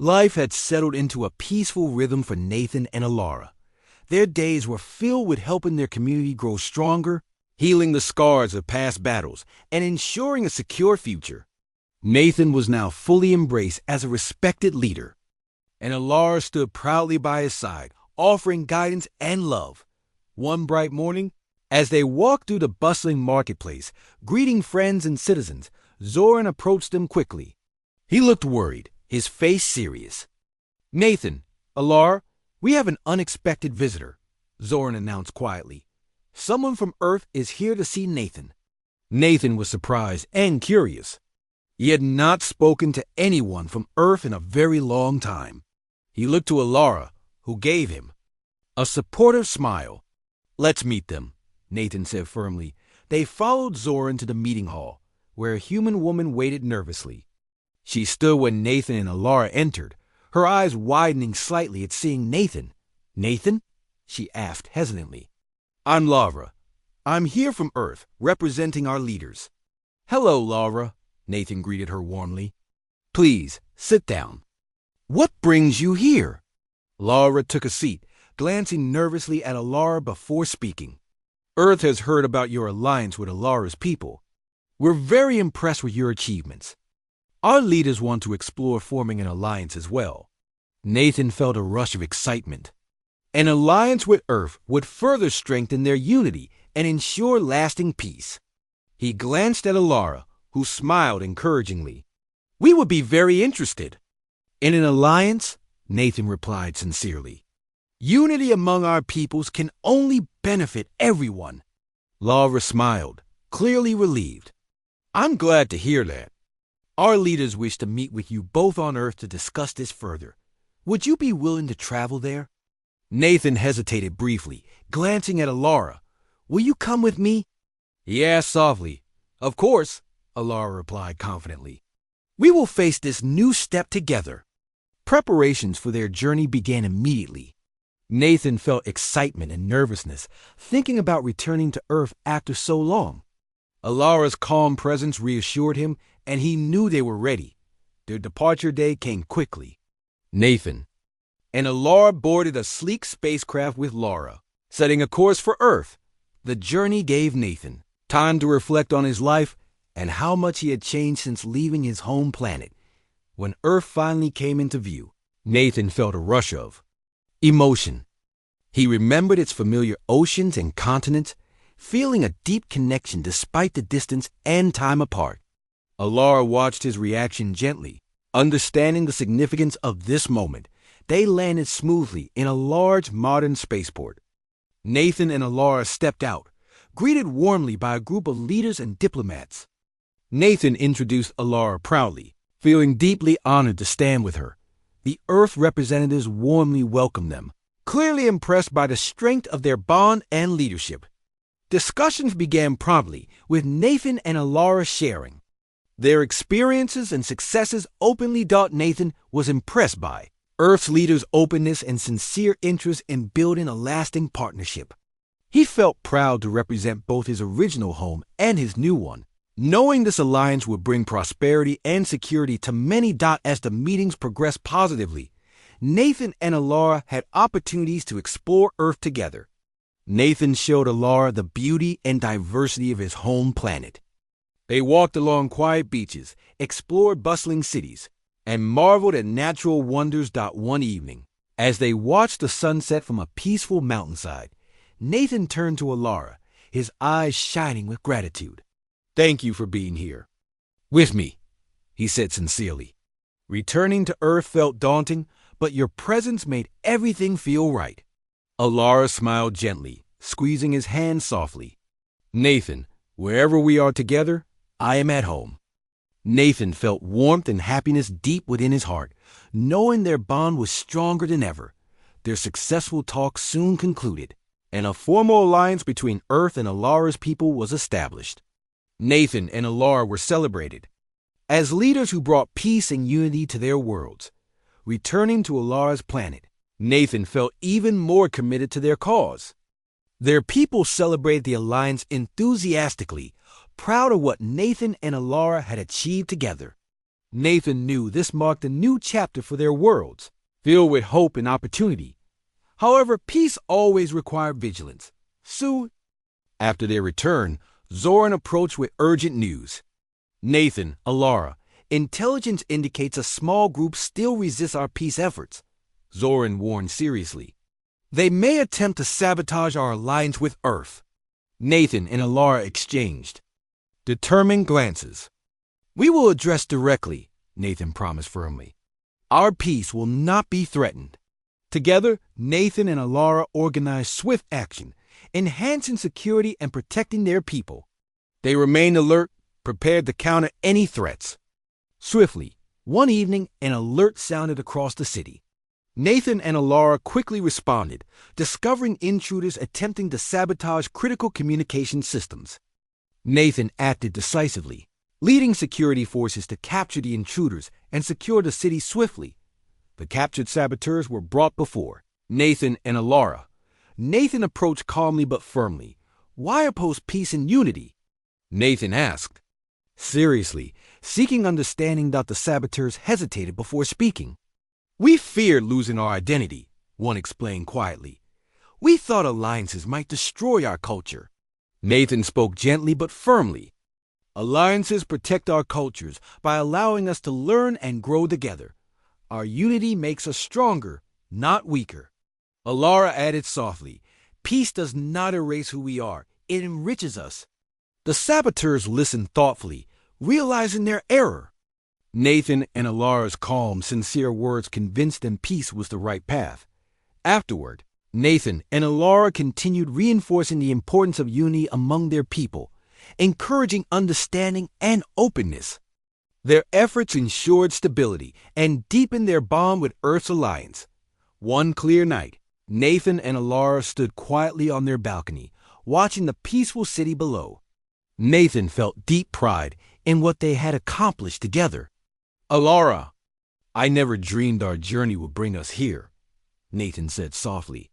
Life had settled into a peaceful rhythm for Nathan and Alara. Their days were filled with helping their community grow stronger, healing the scars of past battles, and ensuring a secure future. Nathan was now fully embraced as a respected leader, and Alara stood proudly by his side, offering guidance and love. One bright morning, as they walked through the bustling marketplace, greeting friends and citizens, Zoran approached them quickly. He looked worried, his face serious. "Nathan, Alara, we have an unexpected visitor," Zoran announced quietly. "Someone from Earth is here to see Nathan." Nathan was surprised and curious. He had not spoken to anyone from Earth in a very long time. He looked to Alara, who gave him a supportive smile. "Let's meet them," Nathan said firmly. They followed Zoran to the meeting hall, where a human woman waited nervously. She stood when Nathan and Alara entered, her eyes widening slightly at seeing Nathan. "Nathan?" she asked hesitantly. "I'm Lara. I'm here from Earth, representing our leaders." "Hello, Lara," Nathan greeted her warmly. "Please, sit down." "What brings you here?" Lara took a seat, glancing nervously at Alara before speaking. "Earth has heard about your alliance with Alara's people. We're very impressed with your achievements. Our leaders want to explore forming an alliance as well." Nathan felt a rush of excitement. An alliance with Earth would further strengthen their unity and ensure lasting peace. He glanced at Alara, who smiled encouragingly. "We would be very interested." "In an alliance," Nathan replied sincerely, "unity among our peoples can only benefit everyone." Lara smiled, clearly relieved. "I'm glad to hear that. Our leaders wish to meet with you both on Earth to discuss this further. Would you be willing to travel there?" Nathan hesitated briefly, glancing at Alara. "Will you come with me?" He asked softly. "Of course," Alara replied confidently. "We will face this new step together." Preparations for their journey began immediately. Nathan felt excitement and nervousness, thinking about returning to Earth after so long. Alara's calm presence reassured him, and he knew they were ready. Their departure day came quickly. Nathan and Alara boarded a sleek spacecraft with Lara, setting a course for Earth. The journey gave Nathan time to reflect on his life and how much he had changed since leaving his home planet. When Earth finally came into view, Nathan felt a rush of emotion. He remembered its familiar oceans and continents, feeling a deep connection despite the distance and time apart. Alara watched his reaction gently. Understanding the significance of this moment, they landed smoothly in a large modern spaceport. Nathan and Alara stepped out, greeted warmly by a group of leaders and diplomats. Nathan introduced Alara proudly, feeling deeply honored to stand with her. The Earth representatives warmly welcomed them, clearly impressed by the strength of their bond and leadership. Discussions began promptly, with Nathan and Alara sharing their experiences and successes openly. Nathan was impressed by Earth's leaders' openness and sincere interest in building a lasting partnership. He felt proud to represent both his original home and his new one, knowing this alliance would bring prosperity and security to many. As the meetings progressed positively, Nathan and Alara had opportunities to explore Earth together. Nathan showed Alara the beauty and diversity of his home planet. They walked along quiet beaches, explored bustling cities, and marveled at natural wonders. One evening, as they watched the sunset from a peaceful mountainside, Nathan turned to Alara, his eyes shining with gratitude. "Thank you for being here with me," he said sincerely. "Returning to Earth felt daunting, but your presence made everything feel right." Alara smiled gently, squeezing his hand softly. "Nathan, wherever we are together, I am at home." Nathan felt warmth and happiness deep within his heart, knowing their bond was stronger than ever. Their successful talk soon concluded, and a formal alliance between Earth and Alara's people was established. Nathan and Alara were celebrated as leaders who brought peace and unity to their worlds. Returning to Alara's planet, Nathan felt even more committed to their cause. Their people celebrated the alliance enthusiastically, proud of what Nathan and Alara had achieved together. Nathan knew this marked a new chapter for their worlds, filled with hope and opportunity. However, peace always required vigilance. Soon after their return, Zoran approached with urgent news. Nathan, Alara, intelligence indicates a small group still resists our peace efforts, Zoran warned seriously. They may attempt to sabotage our alliance with Earth. Nathan and Alara exchanged determined glances. We will address directly, Nathan promised firmly. Our peace will not be threatened. Together, Nathan and Alara organized swift action, enhancing security and protecting their people. They remained alert, prepared to counter any threats. Swiftly, one evening, an alert sounded across the city. Nathan and Alara quickly responded, discovering intruders attempting to sabotage critical communication systems. Nathan acted decisively, leading security forces to capture the intruders and secure the city swiftly. The captured saboteurs were brought before Nathan and Alara. Nathan approached calmly but firmly. Why oppose peace and unity? Nathan asked. Seriously, seeking understanding, the saboteurs hesitated before speaking. We feared losing our identity, one explained quietly. We thought alliances might destroy our culture. Nathan spoke gently but firmly. Alliances protect our cultures by allowing us to learn and grow together. Our unity makes us stronger, not weaker. Alara added softly, peace does not erase who we are, it enriches us. The saboteurs listened thoughtfully, realizing their error. Nathan and Alara's calm, sincere words convinced them peace was the right path. Afterward, Nathan and Alara continued reinforcing the importance of unity among their people, encouraging understanding and openness. Their efforts ensured stability and deepened their bond with Earth's alliance. One clear night, Nathan and Alara stood quietly on their balcony, watching the peaceful city below. Nathan felt deep pride in what they had accomplished together. Alara, I never dreamed our journey would bring us here, Nathan said softly.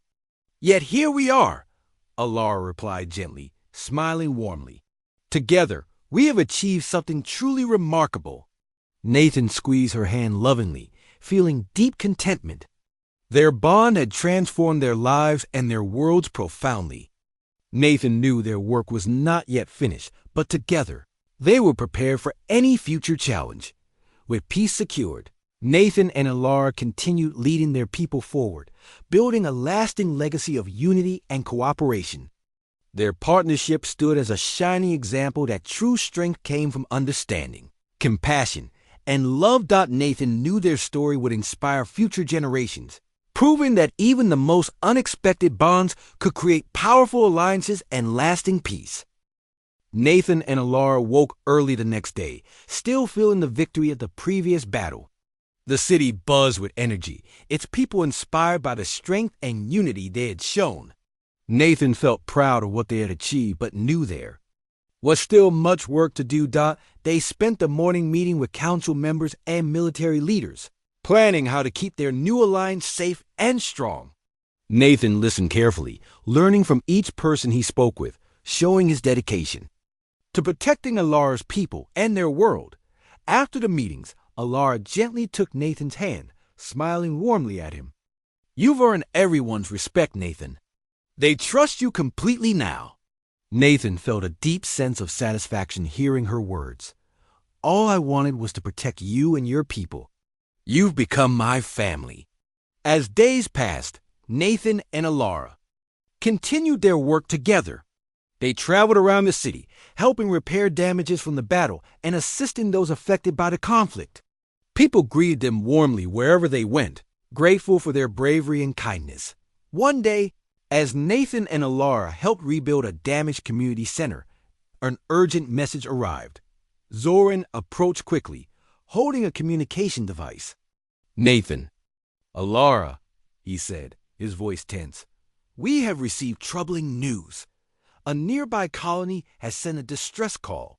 Yet here we are, Alara replied gently, smiling warmly. Together, we have achieved something truly remarkable. Nathan squeezed her hand lovingly, feeling deep contentment. Their bond had transformed their lives and their worlds profoundly. Nathan knew their work was not yet finished, but together, they were prepared for any future challenge. With peace secured, Nathan and Alara continued leading their people forward, building a lasting legacy of unity and cooperation. Their partnership stood as a shining example that true strength came from understanding, compassion, and love. Nathan knew their story would inspire future generations, proving that even the most unexpected bonds could create powerful alliances and lasting peace. Nathan and Alara woke early the next day, still feeling the victory of the previous battle. The city buzzed with energy, its people inspired by the strength and unity they had shown. Nathan felt proud of what they had achieved, but knew there was still much work to do. They spent the morning meeting with council members and military leaders, planning how to keep their new alliance safe and strong. Nathan listened carefully, learning from each person he spoke with, showing his dedication to protecting Alara's people and their world. After the meetings, Alara gently took Nathan's hand, smiling warmly at him. You've earned everyone's respect, Nathan. They trust you completely now. Nathan felt a deep sense of satisfaction hearing her words. All I wanted was to protect you and your people. You've become my family. As days passed, Nathan and Alara continued their work together. They traveled around the city, helping repair damages from the battle and assisting those affected by the conflict. People greeted them warmly wherever they went, grateful for their bravery and kindness. One day, as Nathan and Alara helped rebuild a damaged community center, an urgent message arrived. Zoran approached quickly, holding a communication device. Nathan, Alara, he said, his voice tense. We have received troubling news. A nearby colony has sent a distress call.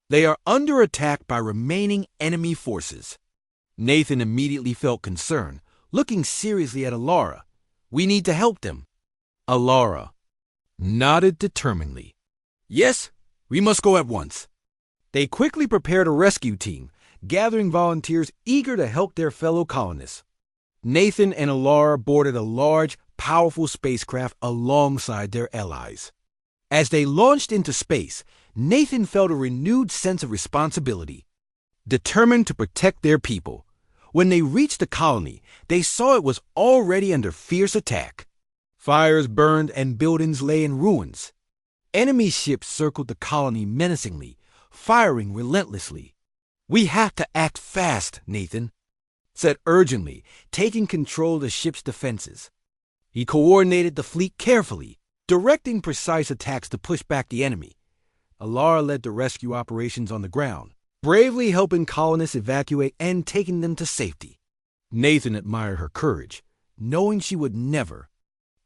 They are under attack by remaining enemy forces. Nathan immediately felt concern, looking seriously at Alara. We need to help them. Alara nodded determinedly. Yes, we must go at once. They quickly prepared a rescue team, gathering volunteers eager to help their fellow colonists. Nathan and Alara boarded a large, powerful spacecraft alongside their allies. As they launched into space, Nathan felt a renewed sense of responsibility, determined to protect their people. When they reached the colony, they saw it was already under fierce attack. Fires burned and buildings lay in ruins. Enemy ships circled the colony menacingly, firing relentlessly. "We have to act fast," Nathan said urgently, taking control of the ship's defenses. He coordinated the fleet carefully, directing precise attacks to push back the enemy. Alara led the rescue operations on the ground, bravely helping colonists evacuate and taking them to safety. Nathan admired her courage, knowing she would never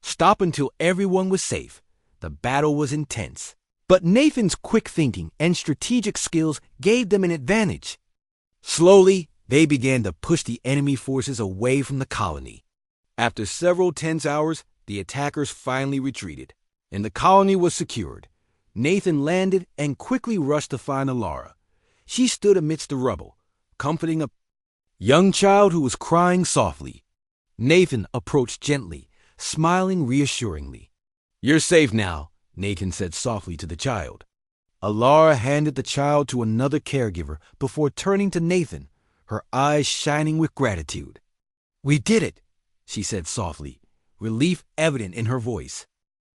stop until everyone was safe. The battle was intense, but Nathan's quick thinking and strategic skills gave them an advantage. Slowly, they began to push the enemy forces away from the colony. After several tense hours, the attackers finally retreated, and the colony was secured. Nathan landed and quickly rushed to find Alara. She stood amidst the rubble, comforting a young child who was crying softly. Nathan approached gently, smiling reassuringly. "You're safe now," Nathan said softly to the child. Alara handed the child to another caregiver before turning to Nathan, her eyes shining with gratitude. "We did it," she said softly, relief evident in her voice.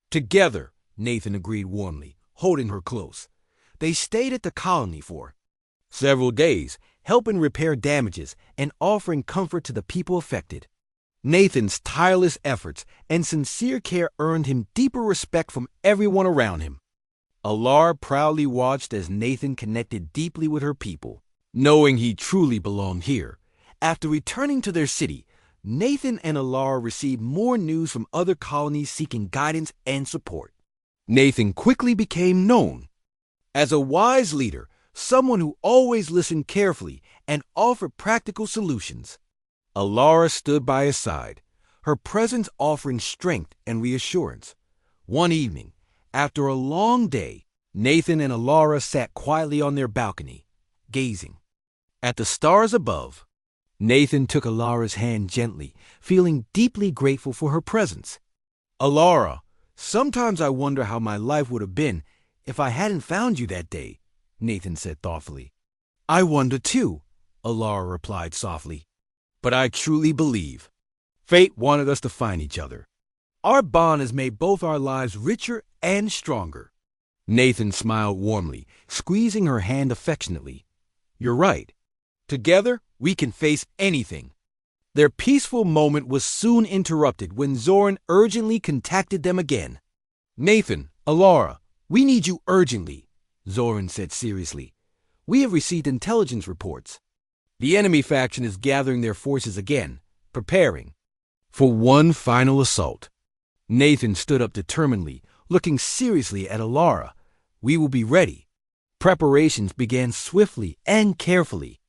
"Together," Nathan agreed warmly, holding her close. They stayed at the colony for several days, helping repair damages and offering comfort to the people affected. Nathan's tireless efforts and sincere care earned him deeper respect from everyone around him. Alara proudly watched as Nathan connected deeply with her people, knowing he truly belonged here. After returning to their city, Nathan and Alara received more news from other colonies seeking guidance and support. Nathan quickly became known as a wise leader, someone who always listened carefully and offered practical solutions. Alara stood by his side, her presence offering strength and reassurance. One evening, after a long day, Nathan and Alara sat quietly on their balcony, gazing at the stars above. Nathan took Alara's hand gently, feeling deeply grateful for her presence. "Alara, sometimes I wonder how my life would have been if I hadn't found you that day," Nathan said thoughtfully. "I wonder too," Alara replied softly. "But I truly believe fate wanted us to find each other. Our bond has made both our lives richer and stronger." Nathan smiled warmly, squeezing her hand affectionately. "You're right. Together, we can face anything." Their peaceful moment was soon interrupted when Zoran urgently contacted them again. "Nathan, Alara, we need you urgently," Zoran said seriously. "We have received intelligence reports. The enemy faction is gathering their forces again, preparing for one final assault." Nathan stood up determinedly, looking seriously at Alara. "We will be ready." Preparations began swiftly and carefully.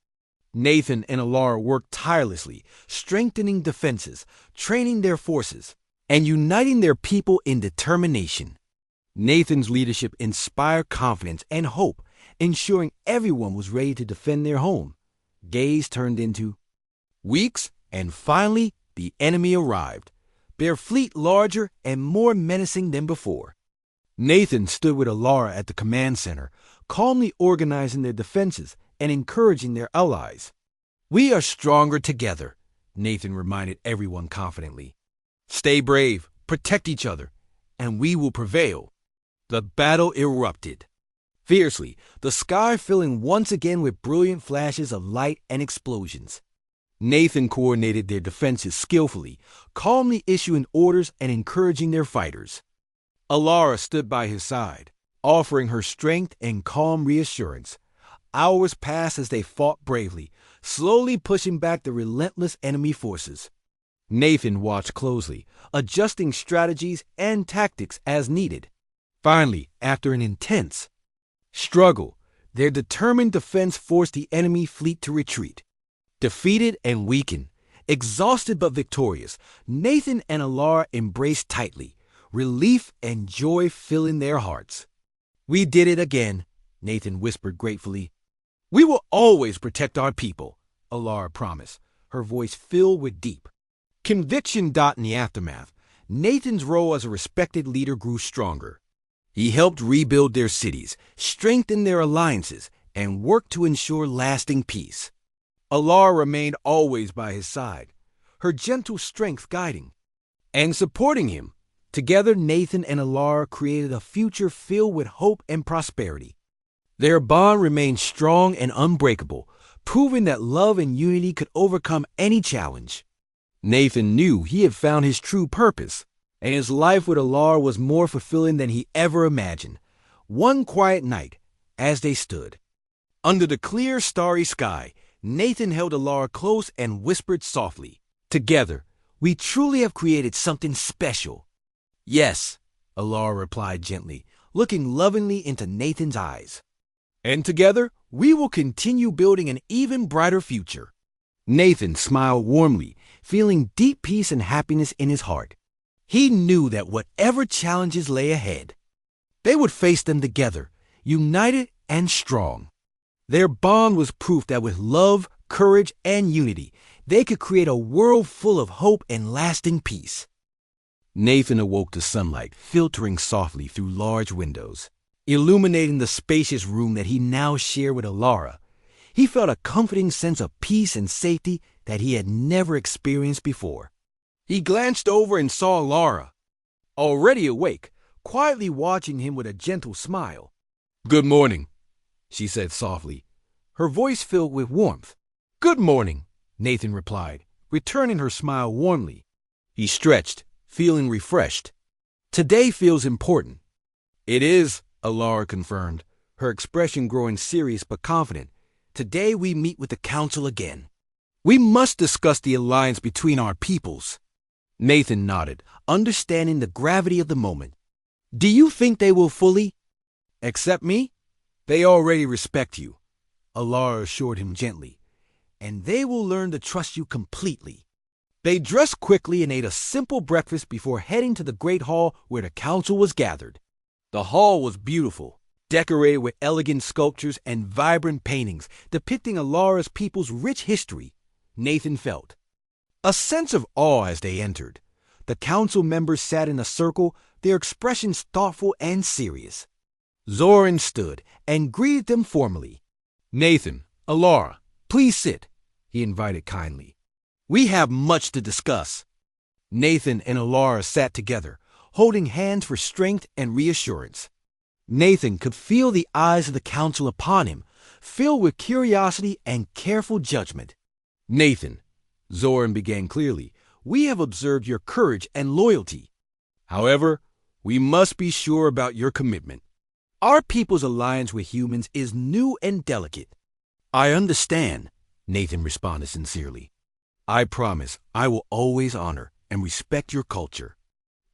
Nathan and Alara worked tirelessly, strengthening defenses, training their forces, and uniting their people in determination. Nathan's leadership inspired confidence and hope, ensuring everyone was ready to defend their home. Days turned into weeks, and finally the enemy arrived, their fleet larger and more menacing than before. Nathan stood with Alara at the command center, calmly organizing their defenses and encouraging their allies. "We are stronger together," Nathan reminded everyone confidently. "Stay brave, protect each other, and we will prevail." The battle erupted fiercely, the sky filling once again with brilliant flashes of light and explosions. Nathan coordinated their defenses skillfully, calmly issuing orders and encouraging their fighters. Alara stood by his side, offering her strength and calm reassurance. Hours passed as they fought bravely, slowly pushing back the relentless enemy forces. Nathan watched closely, adjusting strategies and tactics as needed. Finally, after an intense struggle, their determined defense forced the enemy fleet to retreat. Defeated and weakened, exhausted but victorious, Nathan and Alara embraced tightly, relief and joy filling their hearts. "We did it again," Nathan whispered gratefully. We will always protect our people, Alara promised, her voice filled with deep conviction. In the aftermath, Nathan's role as a respected leader grew stronger. He helped rebuild their cities, strengthen their alliances, and worked to ensure lasting peace. Alara remained always by his side, her gentle strength guiding and supporting him. Together, Nathan and Alara created a future filled with hope and prosperity. Their bond remained strong and unbreakable, proving that love and unity could overcome any challenge. Nathan knew he had found his true purpose, and his life with Alara was more fulfilling than he ever imagined. One quiet night, as they stood under the clear, starry sky, Nathan held Alara close and whispered softly, "Together, we truly have created something special." "Yes," Alara replied gently, looking lovingly into Nathan's eyes. "And together, we will continue building an even brighter future." Nathan smiled warmly, feeling deep peace and happiness in his heart. He knew that whatever challenges lay ahead, they would face them together, united and strong. Their bond was proof that with love, courage, and unity, they could create a world full of hope and lasting peace. Nathan awoke to sunlight filtering softly through large windows, illuminating the spacious room that he now shared with Alara. He felt a comforting sense of peace and safety that he had never experienced before. He glanced over and saw Alara, already awake, quietly watching him with a gentle smile. "Good morning," she said softly, her voice filled with warmth. "Good morning," Nathan replied, returning her smile warmly. He stretched, feeling refreshed. "Today feels important." "It is," Alara confirmed, her expression growing serious but confident. "Today we meet with the council again. We must discuss the alliance between our peoples." Nathan nodded, understanding the gravity of the moment. "Do you think they will fully accept me?" "They already respect you," Alara assured him gently, "and they will learn to trust you completely." They dressed quickly and ate a simple breakfast before heading to the great hall where the council was gathered. The hall was beautiful, decorated with elegant sculptures and vibrant paintings depicting Alara's people's rich history. Nathan felt a sense of awe as they entered. The council members sat in a circle, their expressions thoughtful and serious. Zoran stood and greeted them formally. "Nathan, Alara, please sit," he invited kindly. "We have much to discuss." Nathan and Alara sat together, holding hands for strength and reassurance. Nathan could feel the eyes of the council upon him, filled with curiosity and careful judgment. "Nathan," Zoran began clearly, "we have observed your courage and loyalty. However, we must be sure about your commitment. Our people's alliance with humans is new and delicate." "I understand," Nathan responded sincerely. "I promise I will always honor and respect your culture.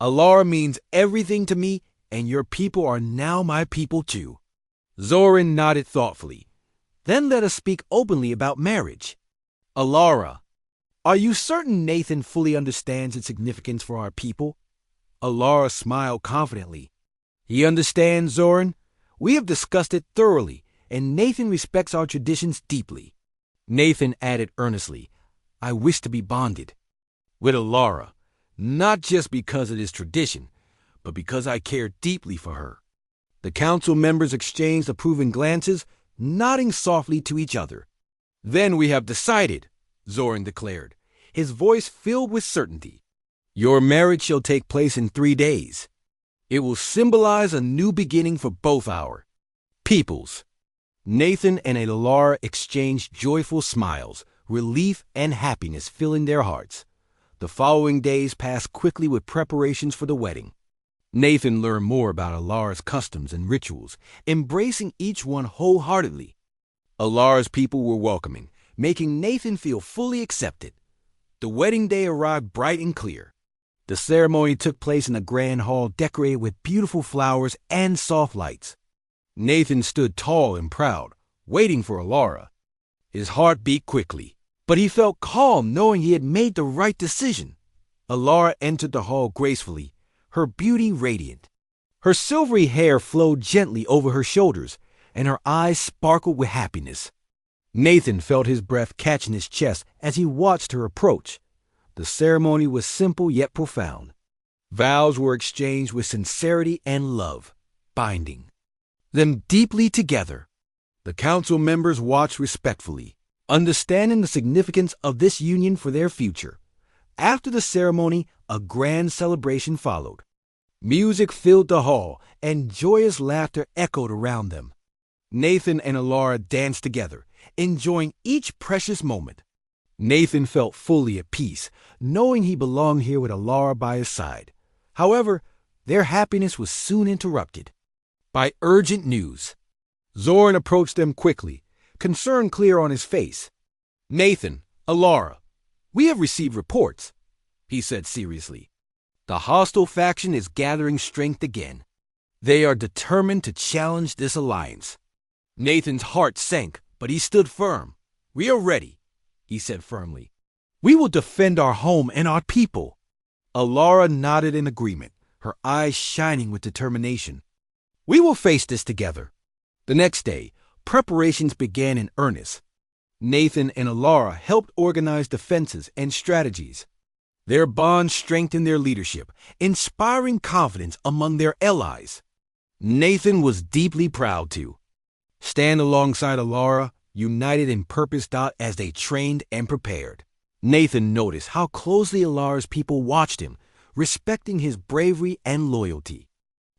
Alara means everything to me, and your people are now my people too." Zoran nodded thoughtfully. "Then let us speak openly about marriage. Alara, are you certain Nathan fully understands its significance for our people?" Alara smiled confidently. "He understands, Zoran. We have discussed it thoroughly, and Nathan respects our traditions deeply." Nathan added earnestly, "I wish to be bonded with Alara, not just because it is tradition, but because I care deeply for her." The council members exchanged approving glances, nodding softly to each other. "Then we have decided," Zoran declared, his voice filled with certainty. "Your marriage shall take place in 3 days. It will symbolize a new beginning for both our peoples." Nathan and Alara exchanged joyful smiles, relief and happiness filling their hearts. The following days passed quickly with preparations for the wedding. Nathan learned more about Alara's customs and rituals, embracing each one wholeheartedly. Alara's people were welcoming, making Nathan feel fully accepted. The wedding day arrived bright and clear. The ceremony took place in a grand hall decorated with beautiful flowers and soft lights. Nathan stood tall and proud, waiting for Alara. His heart beat quickly, but he felt calm knowing he had made the right decision. Alara entered the hall gracefully, her beauty radiant. Her silvery hair flowed gently over her shoulders, and her eyes sparkled with happiness. Nathan felt his breath catch in his chest as he watched her approach. The ceremony was simple yet profound. Vows were exchanged with sincerity and love, binding them deeply together. The council members watched respectfully, understanding the significance of this union for their future. After the ceremony, a grand celebration followed. Music filled the hall, and joyous laughter echoed around them. Nathan and Alara danced together, enjoying each precious moment. Nathan felt fully at peace, knowing he belonged here with Alara by his side. However, their happiness was soon interrupted by urgent news. Zoran approached them quickly, concern clear on his face. "Nathan, Alara, we have received reports," he said seriously. "The hostile faction is gathering strength again. They are determined to challenge this alliance." Nathan's heart sank, but he stood firm. "We are ready," he said firmly. "We will defend our home and our people." Alara nodded in agreement, her eyes shining with determination. "We will face this together." The next day, preparations began in earnest. Nathan and Alara helped organize defenses and strategies. Their bond strengthened their leadership, inspiring confidence among their allies. Nathan was deeply proud to stand alongside Alara, united in purpose. As they trained and prepared, Nathan noticed how closely Alara's people watched him, respecting his bravery and loyalty.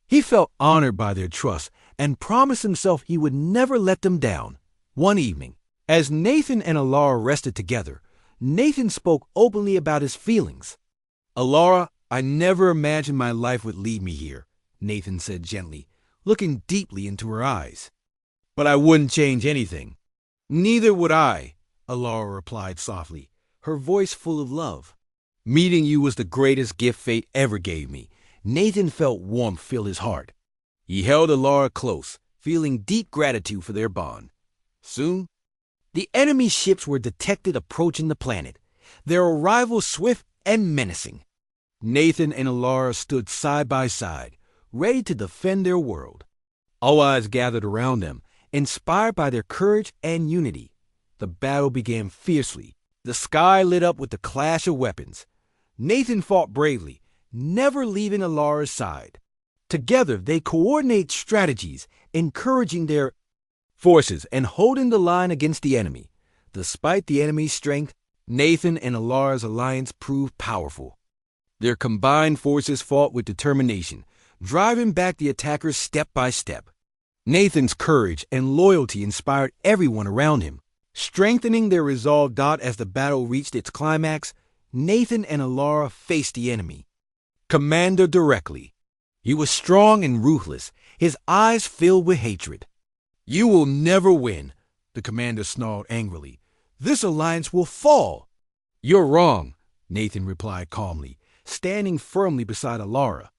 He felt honored by their trust and promised himself he would never let them down. One evening, as Nathan and Alara rested together, Nathan spoke openly about his feelings. "Alara, I never imagined my life would lead me here," Nathan said gently, looking deeply into her eyes. "But I wouldn't change anything." "Neither would I," Alara replied softly, her voice full of love. "Meeting you was the greatest gift fate ever gave me." Nathan felt warmth fill his heart. He held Alara close, feeling deep gratitude for their bond. Soon, the enemy ships were detected approaching the planet, their arrival swift and menacing. Nathan and Alara stood side by side, ready to defend their world. All eyes gathered around them, inspired by their courage and unity. The battle began fiercely. The sky lit up with the clash of weapons. Nathan fought bravely, never leaving Alara's side. Together, they coordinated strategies, encouraging their forces and holding the line against the enemy. Despite the enemy's strength, Nathan and Alara's alliance proved powerful. Their combined forces fought with determination, driving back the attackers step by step. Nathan's courage and loyalty inspired everyone around him, strengthening their resolve. As the battle reached its climax, Nathan and Alara faced the enemy commander directly. He was strong and ruthless, his eyes filled with hatred. "You will never win," the commander snarled angrily. "This alliance will fall." "You're wrong," Nathan replied calmly, standing firmly beside Alara.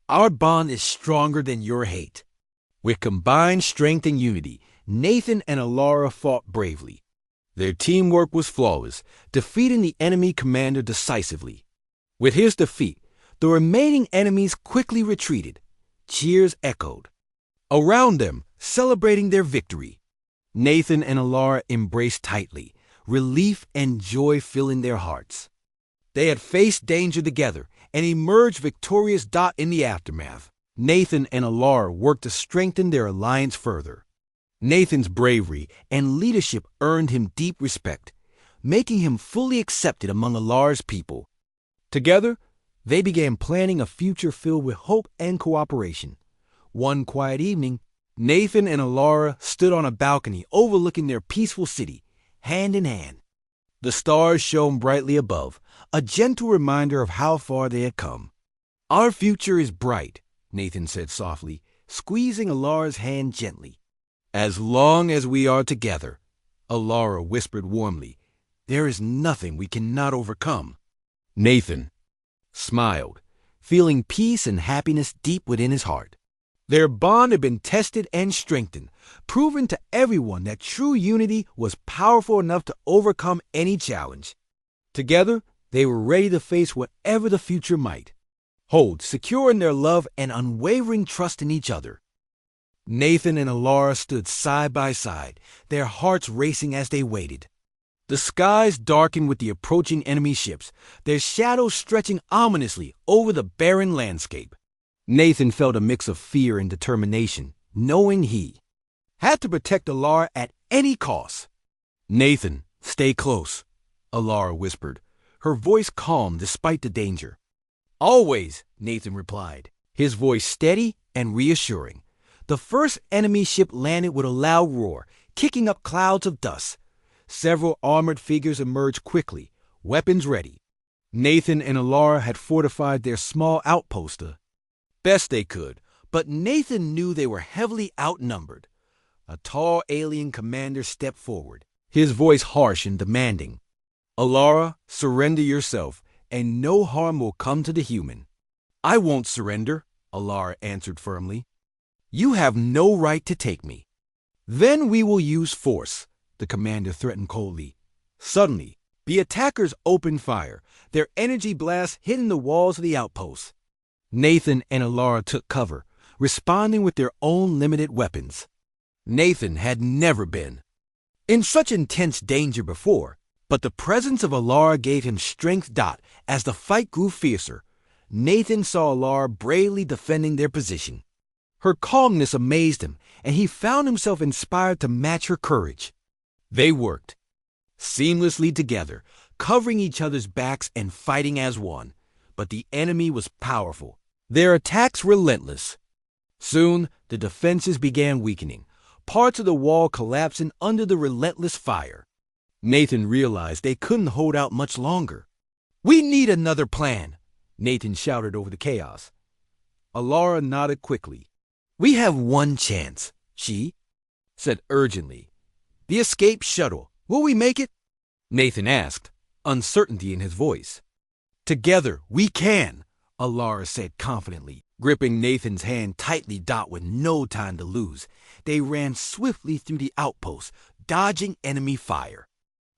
"Our bond is stronger than your hate." With combined strength and unity, Nathan and Alara fought bravely. Their teamwork was flawless, defeating the enemy commander decisively. With his defeat, the remaining enemies quickly retreated. Cheers echoed around them, celebrating their victory. Nathan and Alara embraced tightly, relief and joy filling their hearts. They had faced danger together and emerged victorious. In the aftermath, Nathan and Alara worked to strengthen their alliance further. Nathan's bravery and leadership earned him deep respect, making him fully accepted among Alara's people. Together, they began planning a future filled with hope and cooperation. One quiet evening, Nathan and Alara stood on a balcony overlooking their peaceful city, hand in hand. The stars shone brightly above, a gentle reminder of how far they had come. "Our future is bright," Nathan said softly, squeezing Alara's hand gently. "As long as we are together," Alara whispered warmly. "There is nothing we cannot overcome." Nathan smiled, feeling peace and happiness deep within his heart. Their bond had been tested and strengthened, proving to everyone that true unity was powerful enough to overcome any challenge. Together, they were ready to face whatever the future might hold, secure in their love and unwavering trust in each other. Nathan and Alara stood side by side, their hearts racing as they waited. The skies darkened with the approaching enemy ships, their shadows stretching ominously over the barren landscape. Nathan felt a mix of fear and determination, knowing he had to protect Alara at any cost. "Nathan, stay close," Alara whispered, her voice calm despite the danger. "Always," Nathan replied, his voice steady and reassuring. The first enemy ship landed with a loud roar, kicking up clouds of dust. Several armored figures emerged quickly, weapons ready. Nathan and Alara had fortified their small outpost the best they could, but Nathan knew they were heavily outnumbered. A tall alien commander stepped forward, his voice harsh and demanding. "Alara, surrender yourself, and no harm will come to the human." "I won't surrender," Alara answered firmly. "You have no right to take me." "Then we will use force," the commander threatened coldly. Suddenly, the attackers opened fire, their energy blasts hitting the walls of the outpost. Nathan and Alara took cover, responding with their own limited weapons. Nathan had never been in such intense danger before, but the presence of Alara gave him strength. As the fight grew fiercer, Nathan saw Alara bravely defending their position. Her calmness amazed him, and he found himself inspired to match her courage. They worked seamlessly together, covering each other's backs and fighting as one. But the enemy was powerful, their attacks relentless. Soon, the defenses began weakening, parts of the wall collapsing under the relentless fire. Nathan realized they couldn't hold out much longer. "We need another plan," Nathan shouted over the chaos. Alara nodded quickly. "We have one chance," she said urgently. "The escape shuttle. Will we make it?" Nathan asked, uncertainty in his voice. "Together, we can," Alara said confidently, gripping Nathan's hand tightly. With no time to lose, they ran swiftly through the outpost, dodging enemy fire.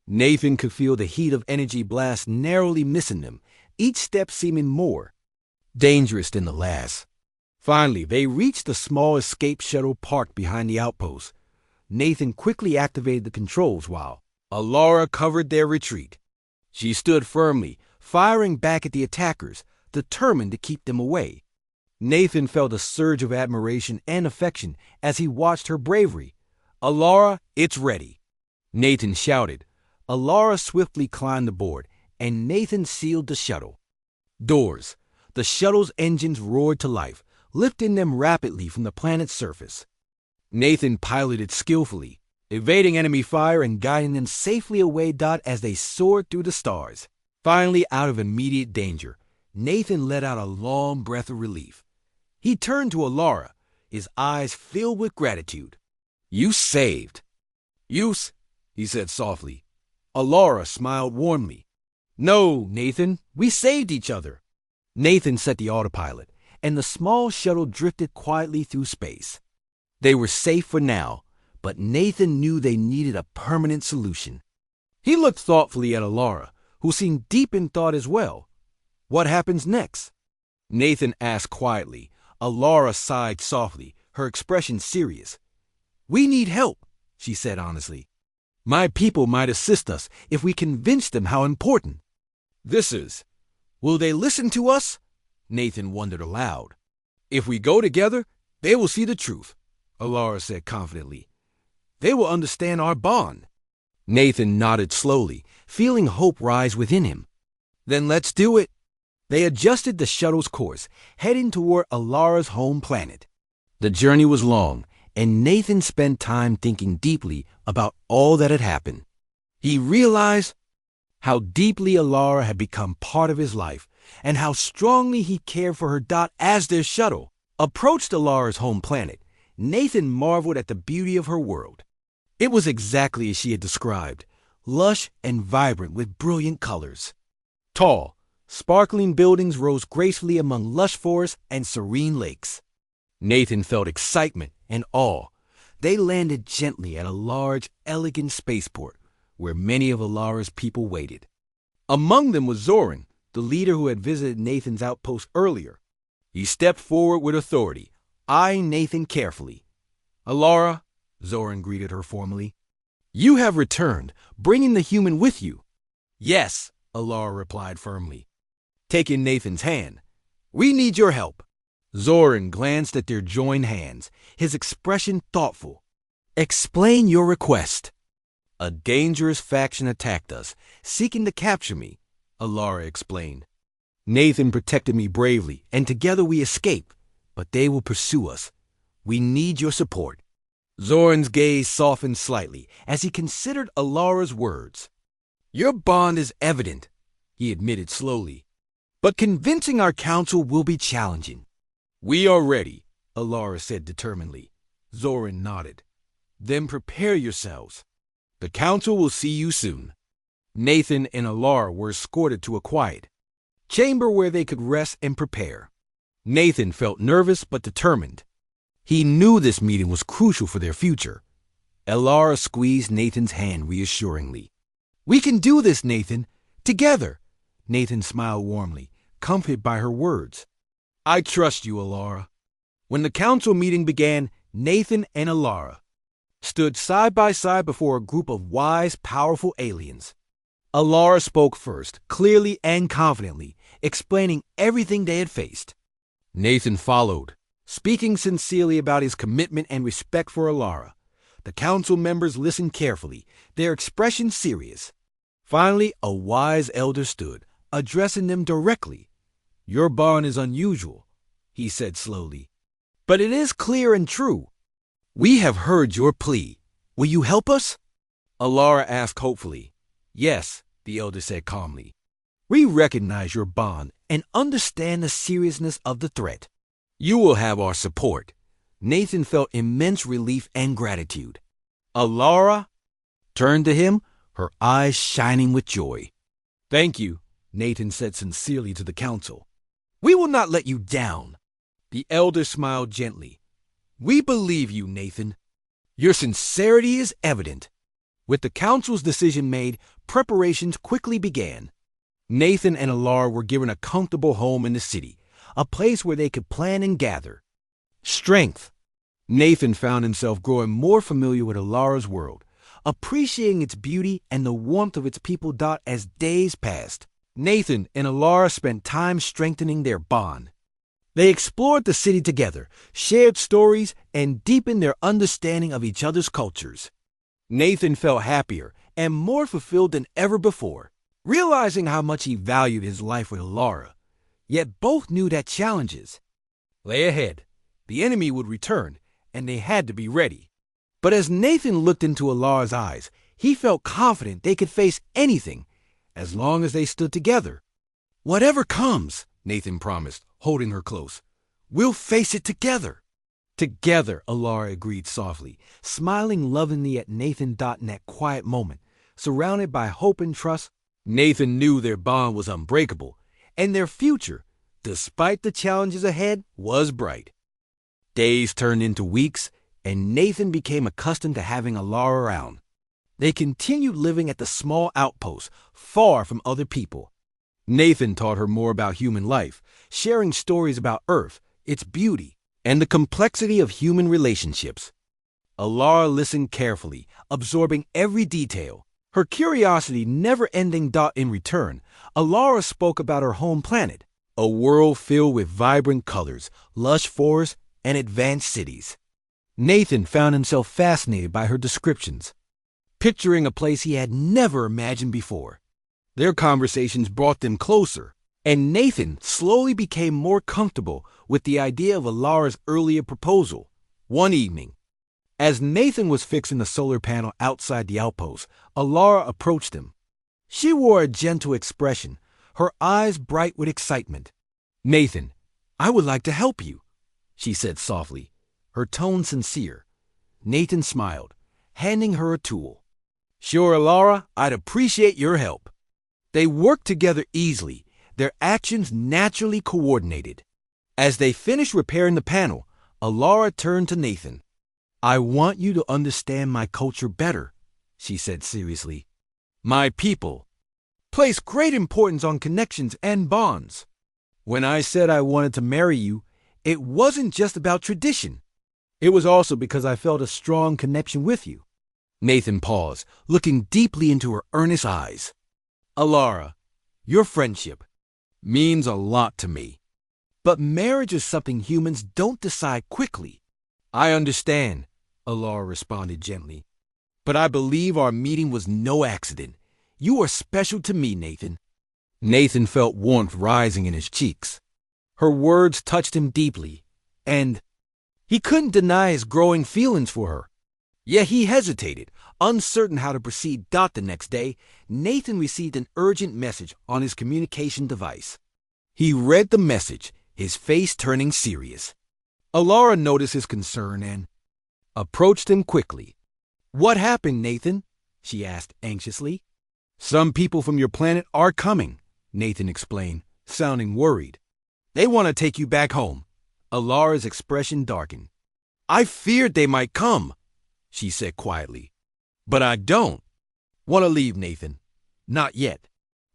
Nathan could feel the heat of energy blasts narrowly missing them, each step seeming more dangerous than the last. Finally, they reached the small escape shuttle parked behind the outpost. Nathan quickly activated the controls while Alara covered their retreat. She stood firmly, firing back at the attackers, determined to keep them away. Nathan felt a surge of admiration and affection as he watched her bravery. "Alara, it's ready," Nathan shouted. Alara swiftly climbed aboard, and Nathan sealed the shuttle doors. The shuttle's engines roared to life, lifting them rapidly from the planet's surface. Nathan piloted skillfully, evading enemy fire and guiding them safely away. As they soared through the stars, finally out of immediate danger, Nathan let out a long breath of relief. He turned to Alara, his eyes filled with gratitude. "You saved." "Use," he said softly. Alara smiled warmly. "No, Nathan, we saved each other." Nathan set the autopilot, and the small shuttle drifted quietly through space. They were safe for now, but Nathan knew they needed a permanent solution. He looked thoughtfully at Alara, who seemed deep in thought as well. "What happens next?" Nathan asked quietly. Alara sighed softly, her expression serious. "We need help," she said honestly. "My people might assist us if we convince them how important this is." "Will they listen to us?" Nathan wondered aloud. "If we go together, they will see the truth," Alara said confidently. "They will understand our bond." Nathan nodded slowly, feeling hope rise within him. "Then let's do it." They adjusted the shuttle's course, heading toward Alara's home planet. The journey was long, and Nathan spent time thinking deeply about all that had happened. He realized how deeply Alara had become part of his life, and how strongly he cared for her. As their shuttle approached Alara's home planet, Nathan marveled at the beauty of her world. It was exactly as she had described, lush and vibrant with brilliant colors. Tall, sparkling buildings rose gracefully among lush forests and serene lakes. Nathan felt excitement and awe. They landed gently at a large, elegant spaceport where many of Alara's people waited. Among them was Zoran, the leader who had visited Nathan's outpost earlier. He stepped forward with authority, eyeing Nathan carefully. Alara, Zoran greeted her formally. You have returned, bringing the human with you. Yes, Alara replied firmly, taking Nathan's hand. We need your help. Zoran glanced at their joined hands, his expression thoughtful. Explain your request. A dangerous faction attacked us, seeking to capture me, Alara explained. Nathan protected me bravely, and together we escaped, but they will pursue us. We need your support. Zoran's gaze softened slightly as he considered Alara's words. Your bond is evident, he admitted slowly, but convincing our council will be challenging. We are ready, Alara said determinedly. Zoran nodded. Then prepare yourselves. The council will see you soon. Nathan and Alara were escorted to a quiet chamber where they could rest and prepare. Nathan felt nervous but determined. He knew this meeting was crucial for their future. Alara squeezed Nathan's hand reassuringly. We can do this, Nathan. Together. Nathan smiled warmly, comforted by her words. I trust you, Alara. When the council meeting began, Nathan and Alara stood side by side before a group of wise, powerful aliens. Alara spoke first, clearly and confidently, explaining everything they had faced. Nathan followed, speaking sincerely about his commitment and respect for Alara. The council members listened carefully, their expressions serious. Finally, a wise elder stood, addressing them directly. Your bond is unusual, he said slowly, but it is clear and true. We have heard your plea. Will you help us? Alara asked hopefully. Yes, the elder said calmly. We recognize your bond and understand the seriousness of the threat. You will have our support. Nathan felt immense relief and gratitude. Alara turned to him, her eyes shining with joy. Thank you, Nathan said sincerely to the council. We will not let you down. The elder smiled gently. We believe you, Nathan. Your sincerity is evident. With the council's decision made, preparations quickly began. Nathan and Alara were given a comfortable home in the city, a place where they could plan and gather. Strength. Nathan found himself growing more familiar with Alara's world, appreciating its beauty and the warmth of its people. As days passed, Nathan and Alara spent time strengthening their bond. They explored the city together, shared stories, and deepened their understanding of each other's cultures. Nathan felt happier and more fulfilled than ever before, realizing how much he valued his life with Alara. Yet both knew that challenges lay ahead. The enemy would return, and they had to be ready. But as Nathan looked into Alara's eyes, he felt confident they could face anything, as long as they stood together. Whatever comes, Nathan promised, holding her close. We'll face it together. Together, Alara agreed softly, smiling lovingly at Nathan. In that quiet moment, surrounded by hope and trust, Nathan knew their bond was unbreakable, and their future, despite the challenges ahead, was bright. Days turned into weeks, and Nathan became accustomed to having Alara around. They continued living at the small outpost, far from other people. Nathan taught her more about human life, sharing stories about Earth, its beauty, and the complexity of human relationships. Alara listened carefully, absorbing every detail, her curiosity never ending. In return, Alara spoke about her home planet, a world filled with vibrant colors, lush forests, and advanced cities. Nathan found himself fascinated by her descriptions, picturing a place he had never imagined before. Their conversations brought them closer, and Nathan slowly became more comfortable with the idea of Alara's earlier proposal. One evening, as Nathan was fixing the solar panel outside the outpost, Alara approached him. She wore a gentle expression, her eyes bright with excitement. Nathan, I would like to help you, she said softly, her tone sincere. Nathan smiled, handing her a tool. Sure, Alara, I'd appreciate your help. They worked together easily, their actions naturally coordinated. As they finished repairing the panel, Alara turned to Nathan. I want you to understand my culture better, she said seriously. My people place great importance on connections and bonds. When I said I wanted to marry you, it wasn't just about tradition. It was also because I felt a strong connection with you. Nathan paused, looking deeply into her earnest eyes. Alara, your friendship means a lot to me. But marriage is something humans don't decide quickly. I understand, Alara responded gently. But I believe our meeting was no accident. You are special to me, Nathan. Nathan felt warmth rising in his cheeks. Her words touched him deeply, and he couldn't deny his growing feelings for her. Yet he hesitated, uncertain how to proceed. The next day, Nathan received an urgent message on his communication device. He read the message, his face turning serious. Alara noticed his concern and approached him quickly. What happened, Nathan? She asked anxiously. Some people from your planet are coming, Nathan explained, sounding worried. They want to take you back home. Alara's expression darkened. I feared they might come, she said quietly. But I don't want to leave, Nathan. Not yet.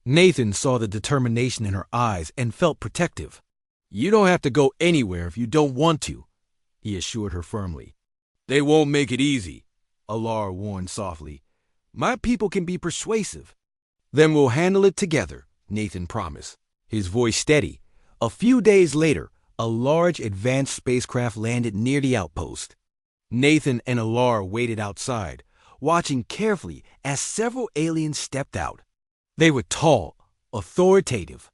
Nathan saw the determination in her eyes and felt protective. You don't have to go anywhere if you don't want to, he assured her firmly. They won't make it easy, Alara warned softly. My people can be persuasive. Then we'll handle it together, Nathan promised, his voice steady. A few days later, a large advanced spacecraft landed near the outpost. Nathan and Alara waited outside, watching carefully as several aliens stepped out. They were tall, authoritative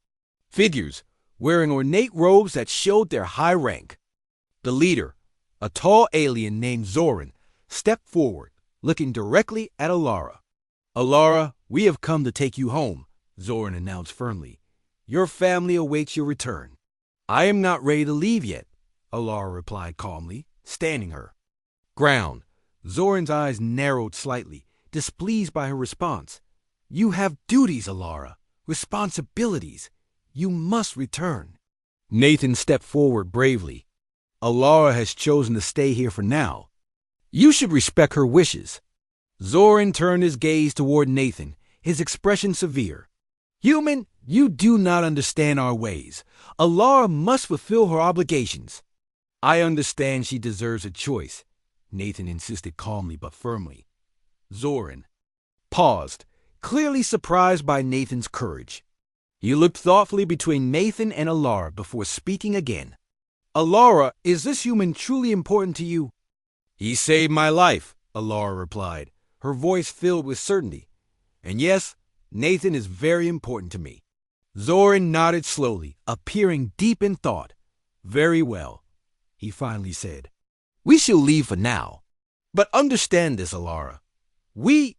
figures wearing ornate robes that showed their high rank. The leader, a tall alien named Zoran, stepped forward, looking directly at Alara. Alara, we have come to take you home, Zoran announced firmly. Your family awaits your return. I am not ready to leave yet, Alara replied calmly, standing her ground. Zoran's eyes narrowed slightly, displeased by her response. You have duties, Alara, responsibilities. You must return. Nathan stepped forward bravely. Alara has chosen to stay here for now. You should respect her wishes. Zoran turned his gaze toward Nathan, his expression severe. Human, you do not understand our ways. Alara must fulfill her obligations. I understand she deserves a choice, Nathan insisted calmly but firmly. Zoran paused, clearly surprised by Nathan's courage. He looked thoughtfully between Nathan and Alara before speaking again. Alara, is this human truly important to you? He saved my life, Alara replied, her voice filled with certainty. And yes, Nathan is very important to me. Zoran nodded slowly, appearing deep in thought. Very well, he finally said. We shall leave for now. But understand this, Alara. We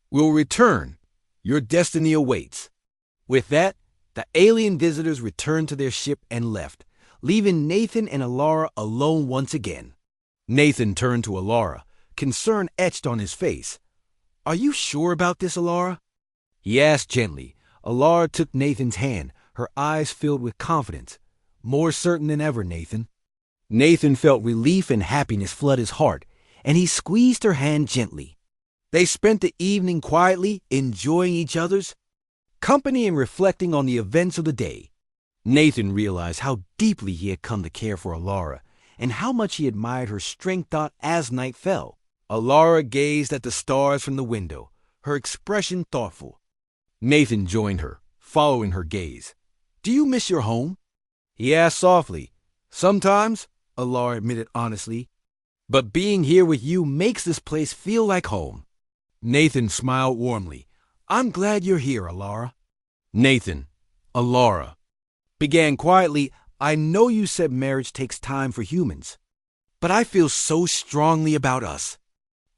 will return. Your destiny awaits. With that, the alien visitors returned to their ship and left, leaving Nathan and Alara alone once again. Nathan turned to Alara, concern etched on his face. Are you sure about this, Alara? He asked gently. Alara took Nathan's hand, her eyes filled with confidence. More certain than ever, Nathan. Nathan felt relief and happiness flood his heart, and he squeezed her hand gently. They spent the evening quietly, enjoying each other's company and reflecting on the events of the day. Nathan realized how deeply he had come to care for Alara, and how much he admired her strength as night fell. Alara gazed at the stars from the window, her expression thoughtful. Nathan joined her, following her gaze. Do you miss your home? He asked softly. Sometimes, Alara admitted honestly. But being here with you makes this place feel like home. Nathan smiled warmly. I'm glad you're here, Alara. Nathan, Alara began quietly. I know you said marriage takes time for humans, but I feel so strongly about us.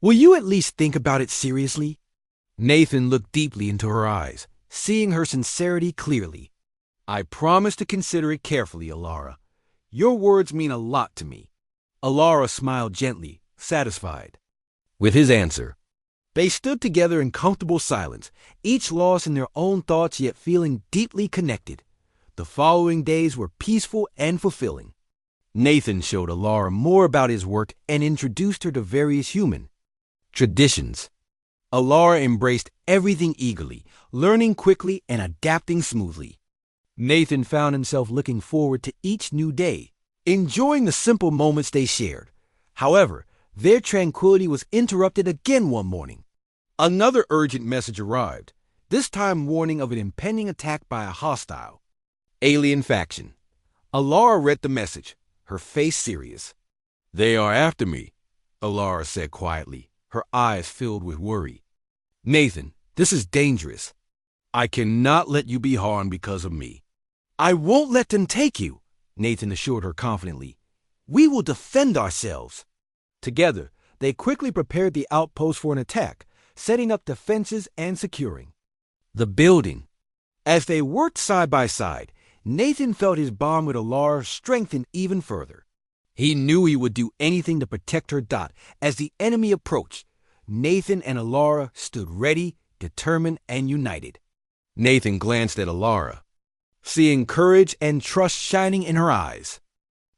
Will you at least think about it seriously? Nathan looked deeply into her eyes, seeing her sincerity clearly. I promise to consider it carefully, Alara. Your words mean a lot to me. Alara smiled gently, satisfied with his answer. They stood together in comfortable silence, each lost in their own thoughts yet feeling deeply connected. The following days were peaceful and fulfilling. Nathan showed Alara more about his work and introduced her to various human traditions. Alara embraced everything eagerly, learning quickly and adapting smoothly. Nathan found himself looking forward to each new day, enjoying the simple moments they shared. However, their tranquility was interrupted again one morning. Another urgent message arrived, this time warning of an impending attack by a hostile alien faction. Alara read the message, her face serious. "They are after me," Alara said quietly, her eyes filled with worry. "Nathan, this is dangerous. I cannot let you be harmed because of me." "I won't let them take you," Nathan assured her confidently. "We will defend ourselves." Together, they quickly prepared the outpost for an attack, setting up defenses and securing the building. As they worked side by side, Nathan felt his bond with Alara strengthen even further. He knew he would do anything to protect her dot. As the enemy approached, Nathan and Alara stood ready, determined, and united. Nathan glanced at Alara, seeing courage and trust shining in her eyes.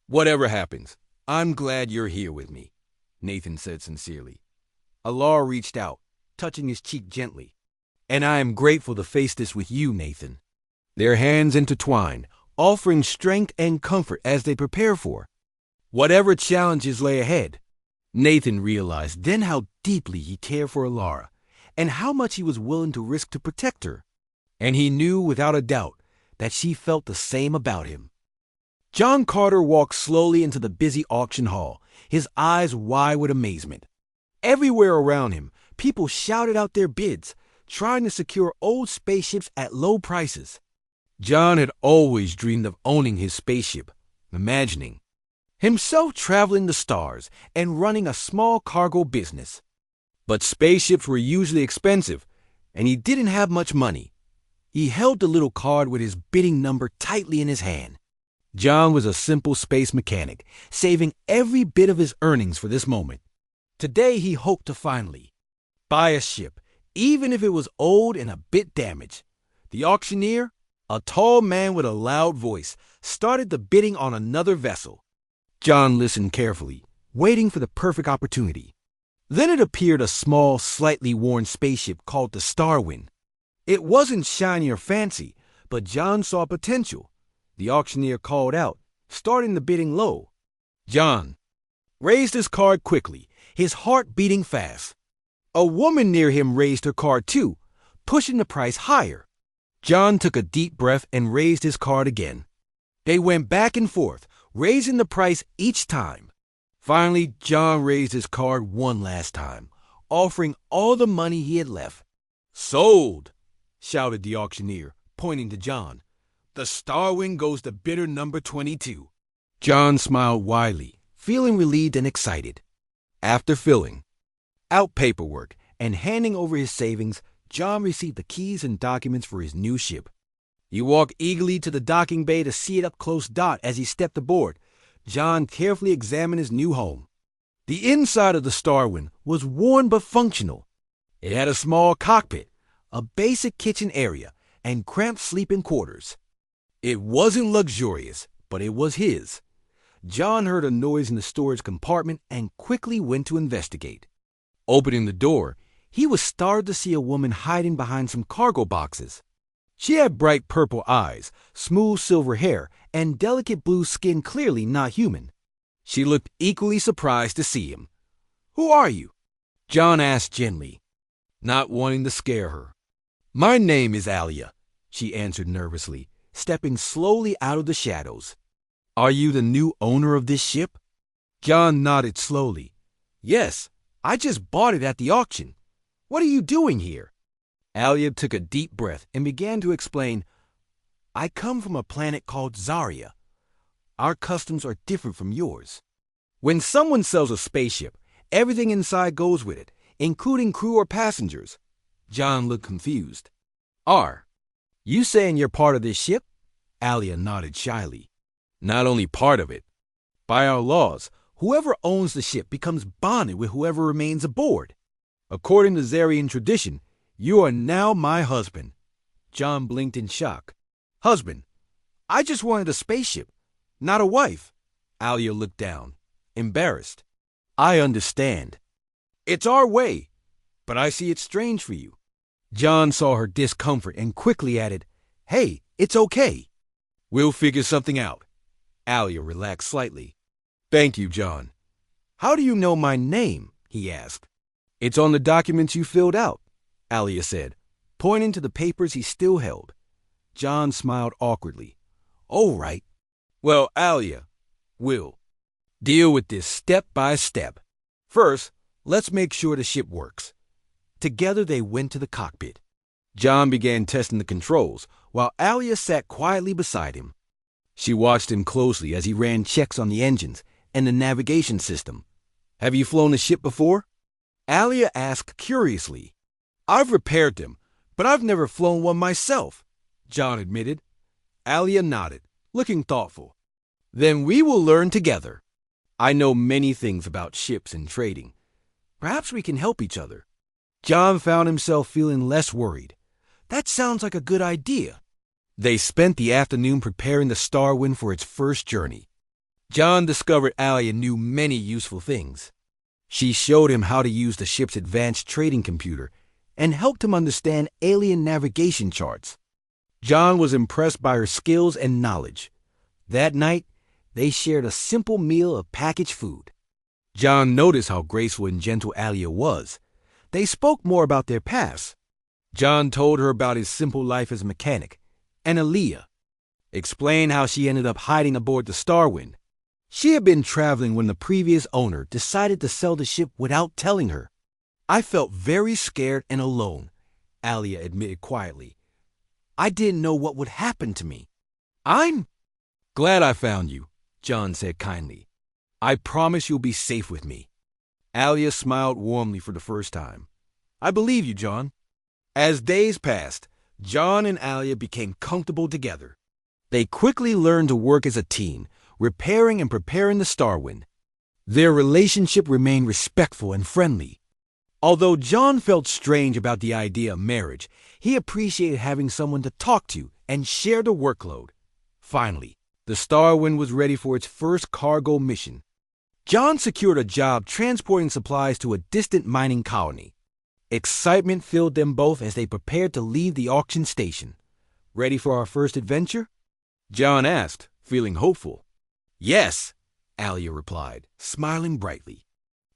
"Whatever happens, I'm glad you're here with me," Nathan said sincerely. Alara reached out, touching his cheek gently. "And I am grateful to face this with you, Nathan." Their hands intertwined, offering strength and comfort as they prepare for whatever challenges lay ahead. Nathan realized then how deeply he cared for Alara and how much he was willing to risk to protect her. And he knew without a doubt that she felt the same about him. John Carter walked slowly into the busy auction hall, his eyes wide with amazement. Everywhere around him, people shouted out their bids, trying to secure old spaceships at low prices. John had always dreamed of owning his spaceship, imagining himself traveling the stars and running a small cargo business. But spaceships were usually expensive, and he didn't have much money. He held the little card with his bidding number tightly in his hand. John was a simple space mechanic, saving every bit of his earnings for this moment. Today he hoped to finally buy a ship, even if it was old and a bit damaged. The auctioneer, a tall man with a loud voice, started the bidding on another vessel. John listened carefully, waiting for the perfect opportunity. Then it appeared a small, slightly worn spaceship called the Starwind. It wasn't shiny or fancy, but John saw potential. The auctioneer called out, starting the bidding low. John raised his card quickly, his heart beating fast. A woman near him raised her card too, pushing the price higher. John took a deep breath and raised his card again. They went back and forth, raising the price each time. Finally, John raised his card one last time, offering all the money he had left. "Sold!" shouted the auctioneer, pointing to John. "The Starwind goes to bidder number 22. John smiled widely, feeling relieved and excited. After filling out paperwork and handing over his savings, John received the keys and documents for his new ship. He walked eagerly to the docking bay to see it up close dot. As he stepped aboard, John carefully examined his new home. The inside of the Starwind was worn but functional. It had a small cockpit, a basic kitchen area, and cramped sleeping quarters. It wasn't luxurious, but it was his. John heard a noise in the storage compartment and quickly went to investigate. Opening the door, he was startled to see a woman hiding behind some cargo boxes. She had bright purple eyes, smooth silver hair, and delicate blue skin, clearly not human. She looked equally surprised to see him. "Who are you?" John asked gently, not wanting to scare her. "My name is Alia," she answered nervously, stepping slowly out of the shadows. "Are you the new owner of this ship?" John nodded slowly. "Yes, I just bought it at the auction. What are you doing here?" Alia took a deep breath and began to explain. "I come from a planet called Zarya. Our customs are different from yours. When someone sells a spaceship, everything inside goes with it, including crew or passengers." John looked confused. "Are you saying you're part of this ship?" Alia nodded shyly. "Not only part of it. By our laws, whoever owns the ship becomes bonded with whoever remains aboard. According to Zarian tradition, you are now my husband." John blinked in shock. "Husband? I just wanted a spaceship, not a wife." Alia looked down, embarrassed. "I understand. It's our way, but I see it's strange for you." John saw her discomfort and quickly added, "Hey, it's okay. We'll figure something out." Alia relaxed slightly. "Thank you, John. How do you know my name? He asked. It's on the documents you filled out, Alia said, pointing to the papers he still held. John smiled awkwardly. All right. Well, Alia, we'll deal with this step by step. First, let's make sure the ship works. Together they went to the cockpit. John began testing the controls, while Alia sat quietly beside him. She watched him closely as he ran checks on the engines and the navigation system. Have you flown a ship before? Alia asked curiously. I've repaired them, but I've never flown one myself, John admitted. Alia nodded, looking thoughtful. Then we will learn together. I know many things about ships and trading. Perhaps we can help each other. John found himself feeling less worried. That sounds like a good idea. They spent the afternoon preparing the Starwind for its first journey. John discovered Alia knew many useful things. She showed him how to use the ship's advanced trading computer and helped him understand alien navigation charts. John was impressed by her skills and knowledge. That night, they shared a simple meal of packaged food. John noticed how graceful and gentle Alia was. They spoke more about their past. John told her about his simple life as a mechanic, and Alia explained how she ended up hiding aboard the Starwind. She had been traveling when the previous owner decided to sell the ship without telling her. I felt very scared and alone, Alia admitted quietly. I didn't know what would happen to me. I'm glad I found you, John said kindly. I promise you'll be safe with me. Alia smiled warmly for the first time. I believe you, John. As days passed, John and Alia became comfortable together. They quickly learned to work as a team, repairing and preparing the Starwind. Their relationship remained respectful and friendly. Although John felt strange about the idea of marriage, he appreciated having someone to talk to and share the workload. Finally, the Starwind was ready for its first cargo mission. John secured a job transporting supplies to a distant mining colony. Excitement filled them both as they prepared to leave the auction station. Ready for our first adventure? John asked, feeling hopeful. Yes, Alia replied, smiling brightly.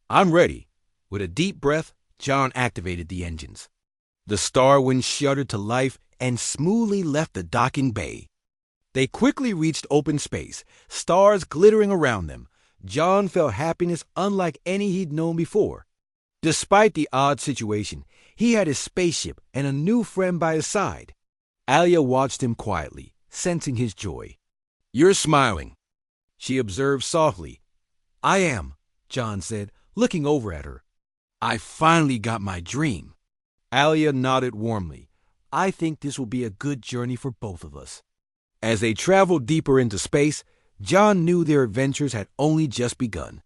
I'm ready. With a deep breath, John activated the engines. The Starwind shuddered to life and smoothly left the docking bay. They quickly reached open space, stars glittering around them. John felt happiness unlike any he'd known before. Despite the odd situation, he had his spaceship and a new friend by his side. Alia watched him quietly, sensing his joy. You're smiling, she observed softly. I am, John said, looking over at her. I finally got my dream. Alia nodded warmly. I think this will be a good journey for both of us. As they traveled deeper into space, John knew their adventures had only just begun.